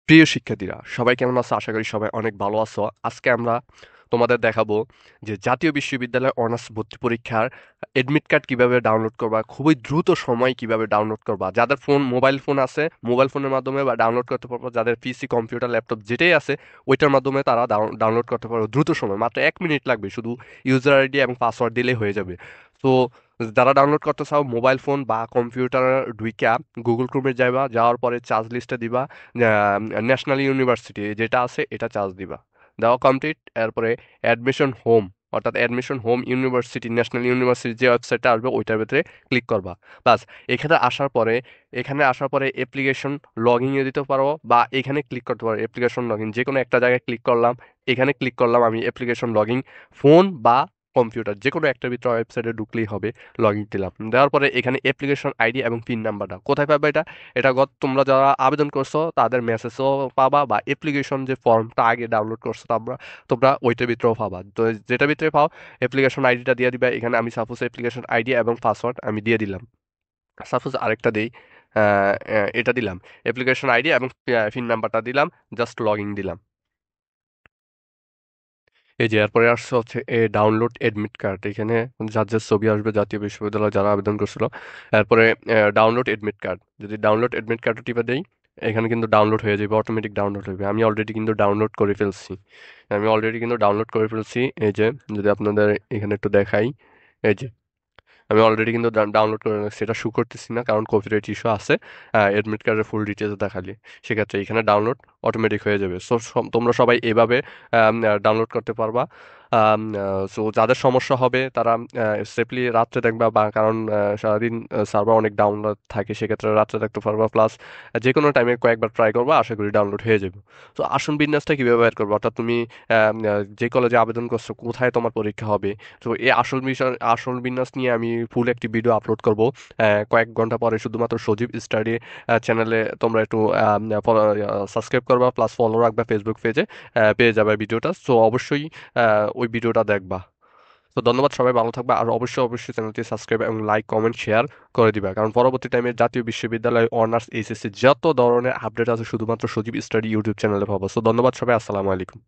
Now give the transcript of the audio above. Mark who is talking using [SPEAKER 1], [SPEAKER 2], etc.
[SPEAKER 1] প্রিয় শিক্ষার্থীরা সবাই কেমন আছো? আশা করি সবাই অনেক ভালো আছো। আজকে আমরা তোমাদের দেখাবো যে জাতীয় বিশ্ববিদ্যালয় অনার্স ভর্তি পরীক্ষার এডমিট কার্ড কিভাবে ডাউনলোড করবা, খুবই দ্রুত সময় কিভাবে ডাউনলোড করবা। যাদের মোবাইল ফোন আছে মোবাইল ফোনের মাধ্যমে বা ডাউনলোড করতে পারবো, যাদের পিসি কম্পিউটার ল্যাপটপ যেটাই আছে ওইটার মাধ্যমে তারা ডাউনলোড করতে পারবো দ্রুত সময়, মাত্র 1 মিনিট লাগবে, শুধু ইউজার আইডি এবং পাসওয়ার্ড দিলেই হয়ে যাবে। তো যারা ডাউনলোড করতে চাও মোবাইল ফোন বা কম্পিউটার ঢুইকা গুগল ক্রোমে যাইবা, যাওয়ার পরে চার্জ লিস্টে দিবা ন্যাশনাল ইউনিভার্সিটি যেটা আছে এটা চার্জ দিবা। দেওয়া কমপ্লিট। এরপরে অ্যাডমিশন হোম, অর্থাৎ admission home university national university যে ওয়েবসাইটটা আসবে ওইটার ভিতরে ক্লিক করবা। বাস, এখানে আসার পরে অ্যাপ্লিকেশন লগ ইন দিতে পারো বা এখানে ক্লিক করতে পারো অ্যাপ্লিকেশন লগ ইন, যে কোনো একটা জায়গায় ক্লিক করলাম। এখানে ক্লিক করলাম আমি অ্যাপ্লিকেশন লগ ইন, ফোন বা কম্পিউটার যে কোনো একটার ভিতরে ওয়েবসাইটে ঢুকলেই হবে। লগ ইন দিলাম, দেওয়ার পরে এখানে অ্যাপ্লিকেশন আইডি এবং পিন নাম্বারটা কোথায় পাবে? এটা তোমরা যারা আবেদন করছো তাদের মেসেজও পাবা, বা অ্যাপ্লিকেশন যে ফর্মটা আগে ডাউনলোড করছো তোমরা তোমরা ওইটার ভিতরেও পাবা। তো যেটা ভিতরে পাও অ্যাপ্লিকেশন আইডিটা দিয়ে দিবা। এখানে আমি সাপোজ অ্যাপ্লিকেশন আইডি এবং পাসওয়ার্ড আমি দিয়ে দিলাম। সাপোজ আরেকটা দেই, এটা দিলাম, অ্যাপ্লিকেশন আইডি এবং পিন নাম্বারটা দিলাম, জাস্ট লগ ইন দিলাম। এই যে এরপরে আসছে হচ্ছে ডাউনলোড এডমিট কার্ড। এখানে যার যার ছবি আসবে জাতীয় বিশ্ববিদ্যালয় যারা আবেদন করছিল। এরপরে ডাউনলোড এডমিট কার্ড, যদি ডাউনলোড এডমিট কার্ড টিপে দেই এখানে কিন্তু ডাউনলোড হয়ে যাবে, অটোমেটিক ডাউনলোড হবে। আমি অলরেডি কিন্তু ডাউনলোড করে ফেলছি। এই যে যদি আপনাদের এখানে একটু দেখাই, এই যে আমি অলরেডি কিন্তু ডাউনলোড করে রাখছি, সেটা শু করতেছি না কারণ কপিরাইট ইস্যু আছে। অ্যাডমিট কার্ডের ফুল ডিটেলস দেখালে সেক্ষেত্রে এখানে ডাউনলোড অটোমেটিক হয়ে যাবে। সো তোমরা সবাই এভাবে ডাউনলোড করতে পারবা। সো যাদের সমস্যা হবে তারা সেফলি রাত্রে দেখবা, বা কারণ সারাদিন সার্ভার অনেক ডাউনলোড থাকে, সেক্ষেত্রে রাত্রে দেখতে পারবা। প্লাস যে কোনো টাইমে কয়েকবার ট্রাই করবা, আশা করি ডাউনলোড হয়ে যাবে। তো আসন বিন্যাসটা কীভাবে বের করবো, অর্থাৎ তুমি যে কলেজে আবেদন করছো কোথায় তোমার পরীক্ষা হবে, তো এই আসল বিন্যাস নিয়ে আমি ফুল একটি ভিডিও আপলোড করব কয়েক ঘন্টা পরে, শুধুমাত্র সজীব স্টাডি চ্যানেলে। তোমরা একটু সাবস্ক্রাইব করবা, প্লাস ফলো রাখবা ফেসবুক পেজে, পেয়ে যাবে ভিডিওটা। সো অবশ্যই ওই ভিডিওটা দেখবা। তো ধন্যবাদ, সবাই ভালো থাকবা, আর অবশ্যই অবশ্যই চ্যানেলটি সাবস্ক্রাইব এবং লাইক কমেন্ট শেয়ার করে দিবা, কারণ পরবর্তী টাইমে জাতীয় বিশ্ববিদ্যালয় অনার্স এইচএসসি যত ধরনের আপডেট আছে শুধুমাত্র সজীব স্টাডি ইউটিউব চ্যানেলে পাবো। সো ধন্যবাদ সবাই, আসসালামু আলাইকুম।